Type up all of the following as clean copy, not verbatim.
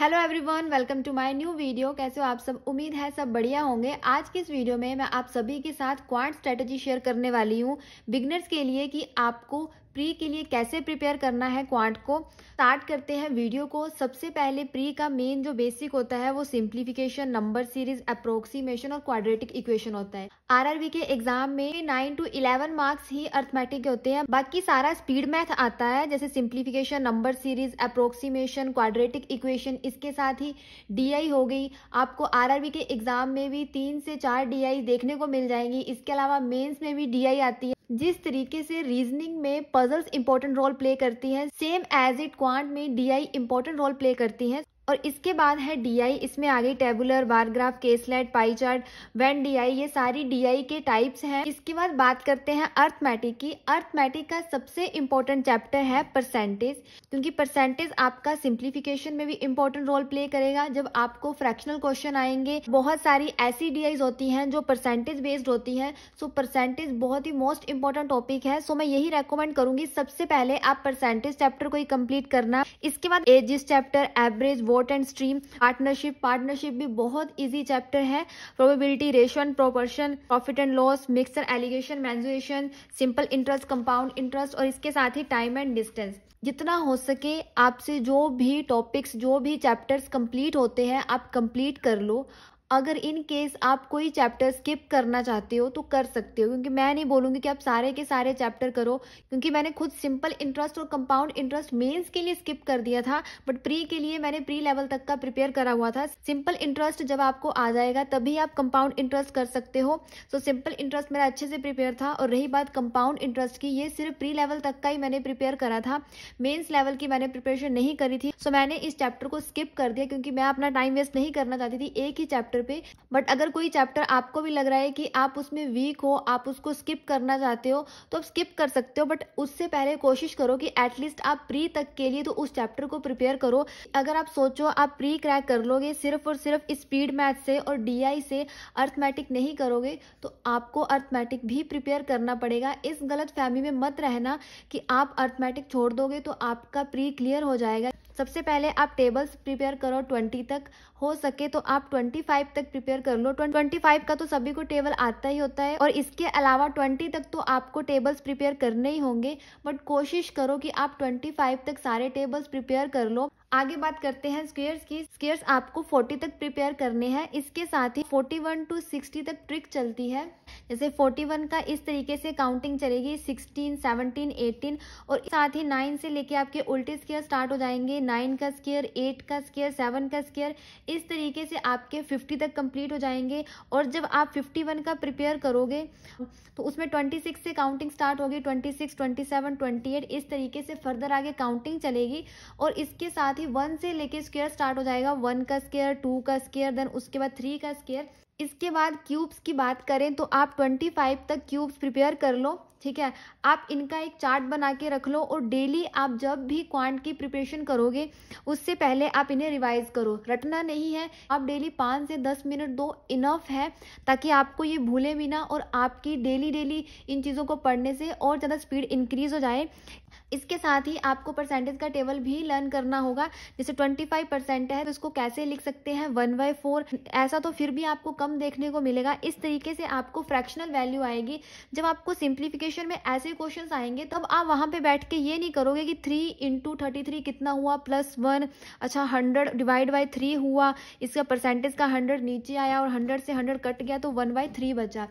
Hello everyone, welcome to my new video. कैसे हो आप सब? उम्मीद है सब बढ़िया होंगे। आज की इस वीडियो में मैं आप सभी के साथ क्वांट स्ट्रेटजी शेयर करने वाली हूँ बिगनर्स के लिए कि आपको प्री के लिए कैसे प्रिपेयर करना है क्वांट को। स्टार्ट करते हैं वीडियो को। सबसे पहले प्री का मेन जो बेसिक होता है वो सिंप्लीफिकेशन, नंबर सीरीज, अप्रोक्सीमेशन और क्वाड्रेटिक इक्वेशन होता है। आरआरबी के एग्जाम में 9 to 11 मार्क्स ही अर्थमेटिक के होते हैं, बाकी सारा स्पीड मैथ आता है, जैसे simplification, number series, approximation, quadratic equation. इसके साथ ही डीआई हो गई। आपको आरआरबी के एग्जाम में भी 3 से 4 डीआई देखने को मिल जाएंगी। इसके अलावा मेंस में भी डीआई आती है। जिस तरीके से रीजनिंग में पजल्स इंपॉर्टेंट रोल प्ले करती हैं, सेम एज इट क्वांट में डीआई इंपॉर्टेंट रोल प्ले करती हैं। और इसके बाद है डीआई। इसमें आ गई tabular, bar graph, caselet, pie chart, when DI. ये सारी डीआई के टाइप्स हैं। इसके बाद बात करते हैं अर्थमेटिक की। अर्थमेटिक का सबसे इंपॉर्टेंट चैप्टर है परसेंटेज, क्योंकि परसेंटेज आपका सिंप्लीफिकेशन में भी इंपॉर्टेंट रोल प्ले करेगा। जब आपको फ्रैक्शनल क्वेश्चन आएंगे, बहुत सारी ऐसी डीआईज होती हैं जो परसेंटेज बेस्ड होती हैं। सो परसेंटेज बहुत ही मोस्ट इंपॉर्टेंट टॉपिक है। सो मैं यही रेकमेंड करूंगी, सबसे पहले आप परसेंटेज चैप्टर को ही कंप्लीट करना। इसके बाद ages chapter, average, boat and stream, partnership भी बहुत इजी चैप्टर है। Probability, ratio and proportion, profit and loss, mixture, alligation, mensuration, simple interest, compound interest और इसके साथ ही टाइम एंड डिस्टेंस। जितना हो सके आपसे जो भी टॉपिक्स, जो भी चैप्टर्स कंप्लीट होते हैं, आप कंप्लीट कर लो। अगर इन केस आप कोई चैप्टर स्किप करना चाहते हो तो कर सकते हो, क्योंकि मैं नहीं बोलूंगी कि आप सारे के सारे चैप्टर करो, क्योंकि मैंने खुद सिंपल इंटरेस्ट और कंपाउंड इंटरेस्ट मेंस के लिए स्किप कर दिया था, बट प्री के लिए मैंने प्री लेवल तक का प्रिपेयर करा हुआ था। सिंपल इंटरेस्ट जब आपको आ जाएगा तभी आप कंपाउंड इंटरेस्ट कर सकते हो। सो सिंपल इंटरेस्ट मेरा अच्छे से प्रिपेयर था। और रही बात कंपाउंड इंटरेस्ट की, ये सिर्फ प्री लेवल तक का ही मैंने प्रिपेयर करा था, मेन्स लेवल की मैंने प्रिपरेशन नहीं करी थी। सो मैंने इस चैप्टर को स्किप कर दिया, क्योंकि मैं अपना टाइम वेस्ट नहीं करना चाहती थी एक ही चैप्टर पे। बट अगर कोई चैप्टर आपको भी लग रहा है कि आप उसमें वीक हो, आप उसको स्किप करना चाहते हो, तो आप स्किप कर सकते हो। बट उससे पहले कोशिश करो कि एटलीस्ट आप प्री तक के लिए तो उस चैप्टर को प्रिपेयर करो। अगर आप सोचो आप प्री क्रैक कर लोगे सिर्फ और सिर्फ स्पीड मैथ से और डीआई से, अर्थमेटिक नहीं करोगे, तो आपको अर्थमेटिक भी प्रिपेयर करना पड़ेगा। इस गलत फहमी में मत रहना कि आप अर्थमेटिक छोड़ दोगे तो आपका प्री क्लियर हो जाएगा। सबसे पहले आप टेबल्स प्रिपेयर करो 20 तक, हो सके तो आप 25 तक प्रिपेयर कर लो। 25 का तो सभी को टेबल आता ही होता है, और इसके अलावा 20 तक तो आपको टेबल्स प्रिपेयर करने ही होंगे। बट कोशिश करो कि आप 25 तक सारे टेबल्स प्रिपेयर कर लो। आगे बात करते हैं स्क्वेयर्स की। स्क्वेयर्स आपको 40 तक प्रिपेयर करने हैं। इसके साथ ही 41 to 60 तक ट्रिक चलती है। जैसे 41 का इस तरीके से काउंटिंग चलेगी, 16, 17, 18, और साथ ही 9 से लेके आपके उल्टे स्क्वेयर स्टार्ट हो जाएंगे। 9 का स्क्वेयर, 8 का स्क्वेयर, 7 का स्क्वेयर, इस तरीके से आपके 50 तक कंप्लीट हो जाएंगे। और जब आप 51 का प्रिपेयर करोगे तो उसमें 26 से काउंटिंग स्टार्ट होगी, 26, 27, 28, इस तरीके से फर्दर आगे काउंटिंग चलेगी। और इसके साथ ही 1 से लेके स्क्वायर स्टार्ट हो जाएगा, 1 का स्क्वायर, 2 का स्क्वायर, देन उसके बाद 3 का स्क्वायर। इसके बाद क्यूब्स की बात करें तो आप 25 तक क्यूब्स प्रिपेयर कर लो, ठीक है। आप इनका एक चार्ट बना के रख लो, और डेली आप जब भी क्वांट की प्रिपरेशन करोगे उससे पहले आप इन्हें रिवाइज करो। रटना नहीं है, आप डेली 5 से 10 मिनट दो, इनफ है, ताकि आपको ये भूले भी ना और आपकी डेली इन चीज़ों को पढ़ने से और ज़्यादा स्पीड इंक्रीज हो जाए। इसके साथ ही आपको परसेंटेज का टेबल भी लर्न करना होगा। जैसे 25% है तो इसको कैसे लिख सकते हैं, 1/4। ऐसा तो फिर भी आपको कम देखने को मिलेगा। इस तरीके से आपको फ्रैक्शनल वैल्यू आएगी। जब आपको सिंप्लीफिकेशन में ऐसे क्वेश्चंस आएंगे तब आप वहां पे बैठ के ये नहीं करोगे कि 3 × 33 कितना हुआ, +1, अच्छा 100 डिवाइड बाई 3 हुआ, इसका परसेंटेज का 100 नीचे आया और 100 से 100 कट गया तो 1/3 बचा।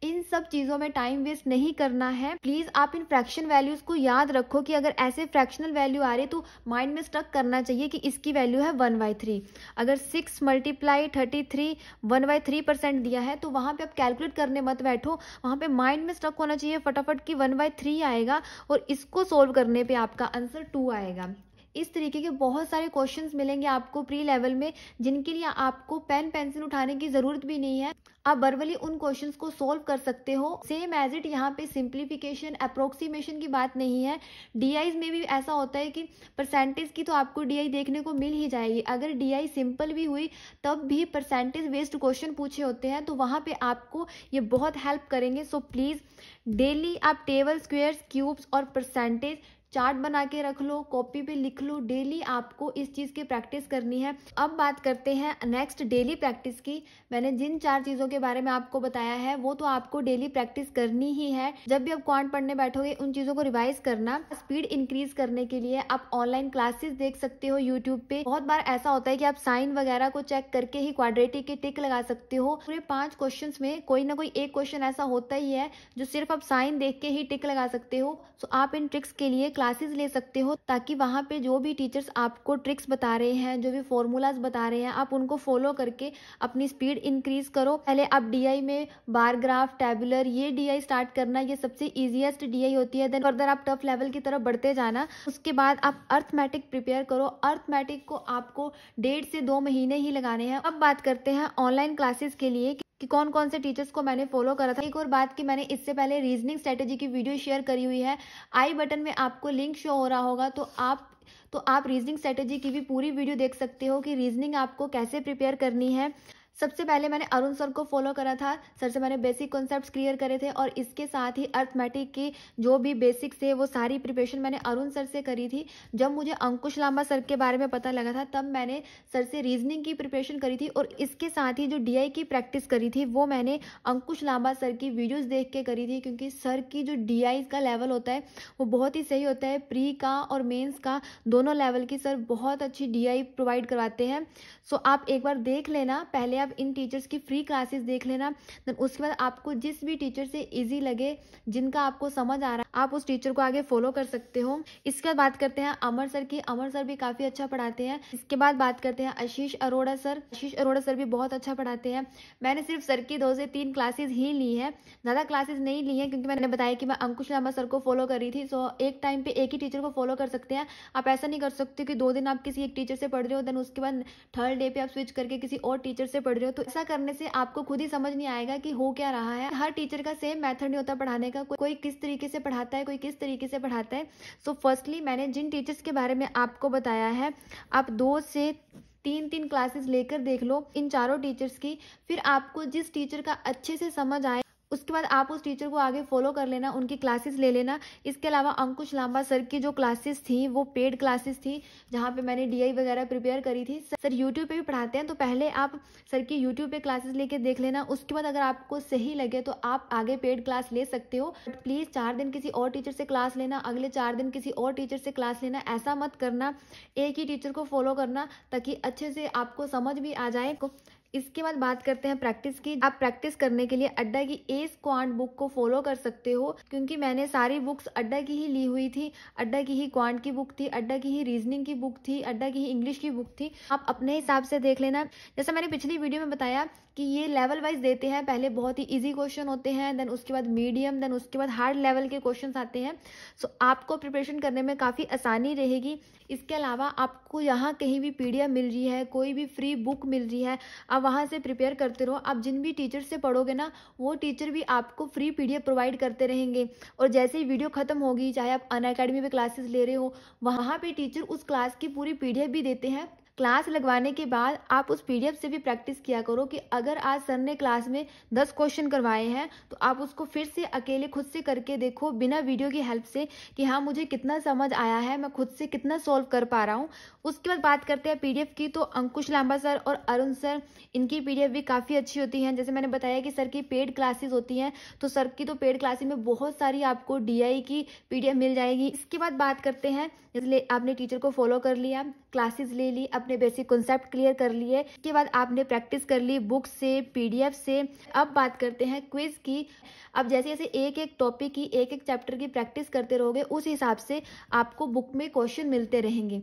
इन सब चीज़ों में टाइम वेस्ट नहीं करना है। प्लीज़ आप इन फ्रैक्शन वैल्यूज़ को याद रखो कि अगर ऐसे फ्रैक्शनल वैल्यू आ रही तो माइंड में स्टक करना चाहिए कि इसकी वैल्यू है 1/3। अगर 6 × 33 1/3% दिया है तो वहाँ पे आप कैलकुलेट करने मत बैठो, वहाँ पे माइंड में स्टक होना चाहिए फटाफट कि 1/3 आएगा, और इसको सोल्व करने पे आपका आंसर 2 आएगा। इस तरीके के बहुत सारे क्वेश्चंस मिलेंगे आपको प्री लेवल में, जिनके लिए आपको पेन पेंसिल उठाने की ज़रूरत भी नहीं है। आप वर्बली उन क्वेश्चंस को सोल्व कर सकते हो, सेम एज इट। यहाँ पे सिंप्लीफिकेशन, अप्रोक्सीमेशन की बात नहीं है। डीआईज में भी ऐसा होता है कि परसेंटेज की तो आपको डीआई देखने को मिल ही जाएगी। अगर डीआई सिंपल भी हुई तब भी परसेंटेज बेस्ड क्वेश्चन पूछे होते हैं, तो वहाँ पे आपको ये बहुत हेल्प करेंगे। सो प्लीज़ डेली आप टेबल, स्क्वेयर्स, क्यूब्स और परसेंटेज चार्ट बना के रख लो, कॉपी पे लिख लो, डेली आपको इस चीज़ की प्रैक्टिस करनी है। अब बात करते हैं नेक्स्ट डेली प्रैक्टिस की। मैंने जिन 4 चीज़ों के बारे में आपको बताया है वो तो आपको डेली प्रैक्टिस करनी ही है। जब भी आप क्वांट पढ़ने बैठोगे उन चीज़ों को रिवाइज करना। स्पीड इंक्रीज करने के लिए आप ऑनलाइन क्लासेस देख सकते हो यूट्यूब पे। बहुत बार ऐसा होता है कि आप साइन वगैरह को चेक करके ही क्वाड्रेटिक के टिक लगा सकते हो। पूरे 5 क्वेश्चन में कोई ना कोई एक क्वेश्चन ऐसा होता ही है जो सिर्फ आप साइन देख के ही टिक लगा सकते हो। सो आप इन ट्रिक्स के लिए क्लासेस ले सकते हो ताकि वहाँ पे जो भी टीचर्स आपको ट्रिक्स बता रहे हैं, जो भी फॉर्मूलाज बता रहे हैं, आप उनको फॉलो करके अपनी स्पीड इंक्रीज करो। पहले आप डीआई में बार ग्राफ, टैबुलर, ये डीआई स्टार्ट करना, ये सबसे ईजीएस्ट डीआई होती है। देन फर्दर आप टफ लेवल की तरफ बढ़ते जाना। उसके बाद आप अर्थमेटिक प्रिपेयर करो। अर्थमेटिक को आपको 1.5 से 2 महीने ही लगाने हैं। अब बात करते हैं ऑनलाइन क्लासेस के लिए कि कौन कौन से टीचर्स को मैंने फॉलो करा था। एक और बात कि मैंने इससे पहले रीजनिंग स्ट्रेटेजी की वीडियो शेयर करी हुई है। आई बटन में आपको लिंक शो हो रहा होगा, तो आप रीजनिंग स्ट्रेटेजी की भी पूरी वीडियो देख सकते हो कि रीजनिंग आपको कैसे प्रिपेयर करनी है। सबसे पहले मैंने अरुण सर को फॉलो करा था। सर से मैंने बेसिक कॉन्सेप्ट्स क्लियर करे थे और इसके साथ ही अर्थमेटिक की जो भी बेसिक्स थे वो सारी प्रिपरेशन मैंने अरुण सर से करी थी। जब मुझे अंकुश लांबा सर के बारे में पता लगा था तब मैंने सर से रीजनिंग की प्रिपरेशन करी थी और इसके साथ ही जो डीआई की प्रैक्टिस करी थी वो मैंने अंकुश लांबा सर की वीडियोज़ देख के करी थी, क्योंकि सर की जो डीआई का लेवल होता है वो बहुत ही सही होता है। प्री का और मेंस का दोनों लेवल की सर बहुत अच्छी डीआई प्रोवाइड करवाते हैं। सो आप एक बार देख लेना, पहले आप इन टीचर्स की फ्री क्लासेस देख लेना। देन उसके बाद आपको जिस भी टीचर से इजी लगे, जिनका आपको समझ आ रहा है, आप उस टीचर को आगे फॉलो कर सकते हो। इसके बाद बात करते हैं अमर सर की। अमर सर भी काफ़ी अच्छा पढ़ाते हैं। इसके बाद बात करते हैं आशीष अरोड़ा सर। आशीष अरोड़ा सर भी बहुत अच्छा पढ़ाते हैं। मैंने सिर्फ सर की 2 से 3 क्लासेस ही ली है, ज़्यादा क्लासेस नहीं ली हैं, क्योंकि मैंने बताया कि मैं अंकुश लांबा सर को फॉलो कर रही थी। सो एक टाइम पे एक ही टीचर को फॉलो कर सकते हैं। आप ऐसा नहीं कर सकते कि 2 दिन आप किसी एक टीचर से पढ़ रहे हो, देन उसके बाद थर्ड डे पे आप स्विच करके किसी और टीचर से पढ़ रहे हो। तो ऐसा करने से आपको खुद ही समझ नहीं आएगा कि हो क्या रहा है। हर टीचर का सेम मेथड नहीं होता पढ़ाने का। कोई किस तरीके से पढ़ाता है, कोई किस तरीके से पढ़ाता है। सो फर्स्टली मैंने जिन टीचर्स के बारे में आपको बताया है, आप 2 से 3 क्लासेस लेकर देख लो इन चारों टीचर्स की। फिर आपको जिस टीचर का अच्छे से समझ आए उसके बाद आप उस टीचर को आगे फॉलो कर लेना, उनकी क्लासेस ले लेना। इसके अलावा अंकुश लांबा सर की जो क्लासेस थी वो पेड क्लासेस थी, जहाँ पे मैंने डीआई वगैरह प्रिपेयर करी थी। सर यूट्यूब पे भी पढ़ाते हैं, तो पहले आप सर की यूट्यूब पे क्लासेस लेके देख लेना। उसके बाद अगर आपको सही लगे तो आप आगे पेड क्लास ले सकते हो। बट प्लीज़ 4 दिन किसी और टीचर से क्लास लेना, अगले 4 दिन किसी और टीचर से क्लास लेना, ऐसा मत करना। एक ही टीचर को फॉलो करना ताकि अच्छे से आपको समझ भी आ जाए। इसके बाद बात करते हैं प्रैक्टिस की। आप प्रैक्टिस करने के लिए अड्डा की एस क्वांट बुक को फॉलो कर सकते हो, क्योंकि मैंने सारी बुक्स अड्डा की ही ली हुई थी। अड्डा की ही क्वांट की बुक थी, अड्डा की ही रीजनिंग की बुक थी, अड्डा की ही इंग्लिश की बुक थी। आप अपने हिसाब से देख लेना। जैसा मैंने पिछली वीडियो में बताया कि ये लेवल वाइज देते हैं। पहले बहुत ही ईजी क्वेश्चन होते हैं, देन उसके बाद मीडियम, देन उसके बाद हार्ड लेवल के क्वेश्चन आते हैं। सो आपको प्रिपरेशन करने में काफ़ी आसानी रहेगी। इसके अलावा आपको यहाँ कहीं भी पीडीएफ मिल रही है, कोई भी फ्री बुक मिल रही है, आप वहाँ से प्रिपेयर करते रहो। आप जिन भी टीचर से पढ़ोगे ना, वो टीचर भी आपको फ्री पीडीएफ प्रोवाइड करते रहेंगे। और जैसे ही वीडियो खत्म होगी, चाहे आप अनअकैडमी पे क्लासेस ले रहे हो, वहाँ पे टीचर उस क्लास की पूरी पीडीएफ भी देते हैं। क्लास लगवाने के बाद आप उस पीडीएफ से भी प्रैक्टिस किया करो कि अगर आज सर ने क्लास में 10 क्वेश्चन करवाए हैं तो आप उसको फिर से अकेले खुद से करके देखो, बिना वीडियो की हेल्प से, कि हाँ मुझे कितना समझ आया है, मैं खुद से कितना सॉल्व कर पा रहा हूँ। उसके बाद बात करते हैं पीडीएफ की। तो अंकुश लांबा सर और अरुण सर, इनकी पीडीएफ भी काफ़ी अच्छी होती हैं। जैसे मैंने बताया कि सर की पेड क्लासेस होती हैं, तो सर की तो पेड क्लासेस में बहुत सारी आपको डीआई की पीडीएफ मिल जाएगी। इसके बाद बात करते हैं, इसलिए आपने टीचर को फॉलो कर लिया, क्लासेस ले ली, अपने बेसिक कॉन्सेप्ट क्लियर कर लिए, इसके बाद आपने प्रैक्टिस कर ली बुक से, पीडीएफ से। अब बात करते हैं क्विज की। अब जैसे जैसे एक एक टॉपिक की, एक एक चैप्टर की प्रैक्टिस करते रहोगे, उस हिसाब से आपको बुक में क्वेश्चन मिलते रहेंगे।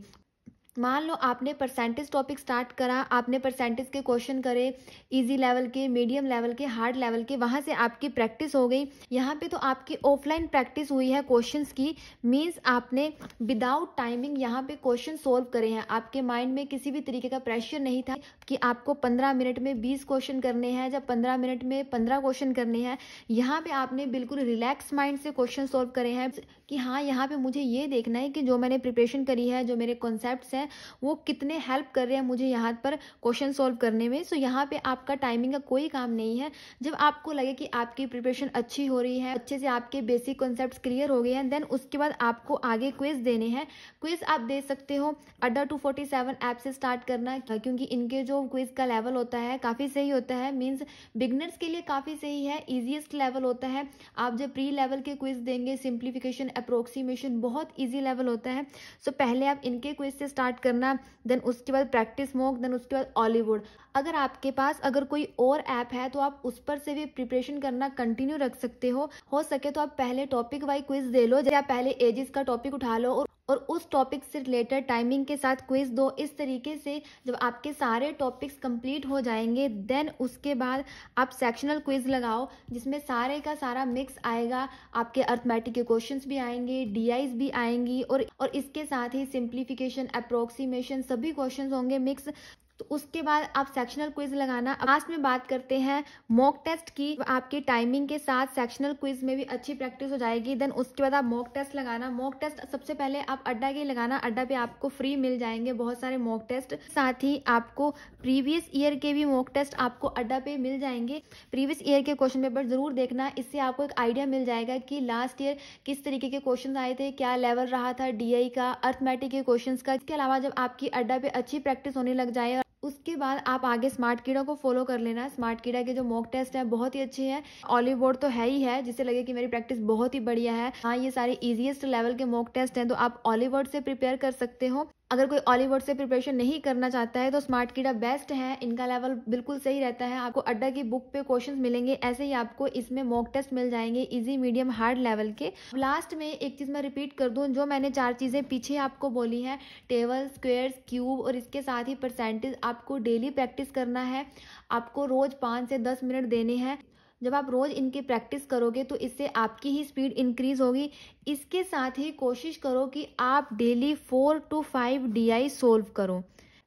मान लो आपने परसेंटेज टॉपिक स्टार्ट करा, आपने परसेंटेज के क्वेश्चन करे, इजी लेवल के, मीडियम लेवल के, हार्ड लेवल के, वहाँ से आपकी प्रैक्टिस हो गई। यहाँ पे तो आपकी ऑफलाइन प्रैक्टिस हुई है क्वेश्चंस की, मीन्स आपने विदाउट टाइमिंग यहाँ पे क्वेश्चन सोल्व करे हैं। आपके माइंड में किसी भी तरीके का प्रेशर नहीं था कि आपको 15 मिनट में 20 क्वेश्चन करने हैं या 15 मिनट में 15 क्वेश्चन करने हैं। यहाँ पे आपने बिल्कुल रिलैक्स माइंड से क्वेश्चन सोल्व करे हैं कि हाँ यहाँ पे मुझे ये देखना है कि जो मैंने प्रिपरेशन करी है, जो मेरे कॉन्सेप्ट्स हैं, हैं वो कितने हेल्प कर रहे हैं मुझे यहाँ पर क्वेश्चन सॉल्व करने में। सो यहाँ पे आपका टाइमिंग का कोई काम नहीं है। जब आपको लगे कि आपकी प्रिपरेशन अच्छी हो रही है, अच्छे से आपके बेसिक कॉन्सेप्ट्स क्लियर हो गए हैं, देन उसके बाद आपको आगे क्विज देने हैं। क्विज आप दे सकते हो अड्डा 247 ऐप से स्टार्ट करना, क्योंकि इनके जो क्विज का लेवल होता है काफ़ी सही होता है। मीन्स बिगनर्स के लिए काफ़ी सही है, ईजीएस्ट लेवल होता है। आप जब प्री लेवल के क्विज देंगे, सिंप्लीफिकेशन, अप्रोक्सीमेशन बहुत ईजी लेवल होता है। सो पहले आप इनके क्विज से स्टार्ट करना, देन उसके बाद प्रैक्टिस मॉक, देन उसके बाद हॉलीवुड। अगर आपके पास अगर कोई और ऐप है तो आप उस पर से भी प्रिपरेशन करना कंटिन्यू रख सकते हो सके तो आप पहले टॉपिक वाइज क्विज दे लो। जैसे आप पहले एजिस का टॉपिक उठा लो और उस टॉपिक से रिलेटेड टाइमिंग के साथ क्विज दो। इस तरीके से जब आपके सारे टॉपिक्स कंप्लीट हो जाएंगे, देन उसके बाद आप सेक्शनल क्विज लगाओ जिसमें सारे का सारा मिक्स आएगा। आपके अर्थमेटिक के क्वेश्चंस भी आएंगे, डीआईज भी आएंगी और इसके साथ ही सिंप्लीफिकेशन, अप्रोक्सीमेशन सभी क्वेश्चंस होंगे मिक्स। तो उसके बाद आप सेक्शनल क्विज लगाना। लास्ट में बात करते हैं मॉक टेस्ट की। आपकी टाइमिंग के साथ सेक्शनल क्विज में भी अच्छी प्रैक्टिस हो जाएगी। देन उसके बाद आप मॉक टेस्ट लगाना। मॉक टेस्ट सबसे पहले आप अड्डा के लगाना, अड्डा पे आपको फ्री मिल जाएंगे बहुत सारे मॉक टेस्ट। साथ ही आपको प्रीवियस ईयर के भी मॉक टेस्ट आपको अड्डा पे मिल जाएंगे। प्रीवियस ईयर के क्वेश्चन पेपर जरूर देखना, इससे आपको एक आइडिया मिल जाएगा कि लास्ट ईयर किस तरीके के क्वेश्चन आए थे, क्या लेवल रहा था डीआई का, अर्थमेटिक के क्वेश्चन का। इसके अलावा जब आपकी अड्डा पे अच्छी प्रैक्टिस होने लग जाए, उसके बाद आप आगे स्मार्ट कीड़ा को फॉलो कर लेना। स्मार्ट कीड़ा के जो मॉक टेस्ट है बहुत ही अच्छे हैं। ऑलिव बोर्ड तो है ही है, जिससे लगे कि मेरी प्रैक्टिस बहुत ही बढ़िया है। हाँ, ये सारे इजीएस्ट लेवल के मॉक टेस्ट हैं, तो आप ऑलिव बोर्ड से प्रिपेयर कर सकते हो। अगर कोई ऑलिव बोर्ड से प्रिपरेशन नहीं करना चाहता है तो स्मार्ट कीड़ा बेस्ट है, इनका लेवल बिल्कुल सही रहता है। आपको अड्डा की बुक पे क्वेश्चंस मिलेंगे, ऐसे ही आपको इसमें मॉक टेस्ट मिल जाएंगे इजी, मीडियम, हार्ड लेवल के। लास्ट में एक चीज़ मैं रिपीट कर दूं, जो मैंने 4 चीज़ें पीछे आपको बोली हैं, टेबल, स्क्वायर्स, क्यूब और इसके साथ ही परसेंटेज, आपको डेली प्रैक्टिस करना है। आपको रोज 5 से 10 मिनट देने हैं। जब आप रोज़ इनकी प्रैक्टिस करोगे तो इससे आपकी ही स्पीड इंक्रीज होगी। इसके साथ ही कोशिश करो कि आप डेली 4 to 5 डीआई सोल्व करो।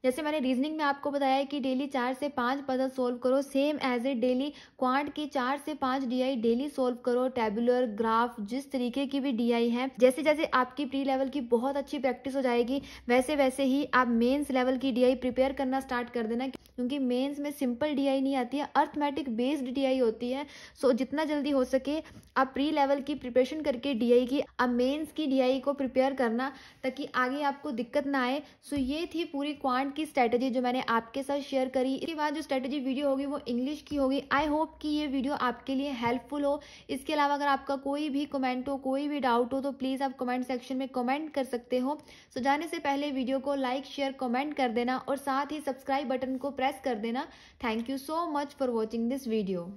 जैसे मैंने रीजनिंग में आपको बताया कि डेली 4 से 5 पजल सोल्व करो, same as a daily quant की 4 से 5 डीआई डेली सोल्व करो। टेबुलर, ग्राफ, जिस तरीके की भी डीआई है, जैसे जैसे आपकी प्री लेवल की बहुत अच्छी प्रैक्टिस हो जाएगी, वैसे वैसे ही आप मेंस लेवल की डीआई प्रिपेयर करना स्टार्ट कर देना, क्योंकि मेंस में सिंपल डीआई नहीं आती है, अर्थमेटिक बेस्ड डीआई होती है। सो जितना जल्दी हो सके आप प्री लेवल की प्रिपरेशन करके डीआई की, अब मेंस की डीआई को प्रिपेयर करना, ताकि आगे आपको दिक्कत ना आए। सो ये थी पूरी क्वांट की स्ट्रेटजी जो मैंने आपके साथ शेयर करी। इसके बाद जो स्ट्रेटजी वीडियो होगी वो इंग्लिश की होगी। आई होप कि ये वीडियो आपके लिए हेल्पफुल हो। इसके अलावा अगर आपका कोई भी कमेंट हो, कोई भी डाउट हो, तो प्लीज़ आप कमेंट सेक्शन में कमेंट कर सकते हो। सो जाने से पहले वीडियो को लाइक, शेयर, कमेंट कर देना और साथ ही सब्सक्राइब बटन को प्रेस कर देना। Thank you so much for watching this video.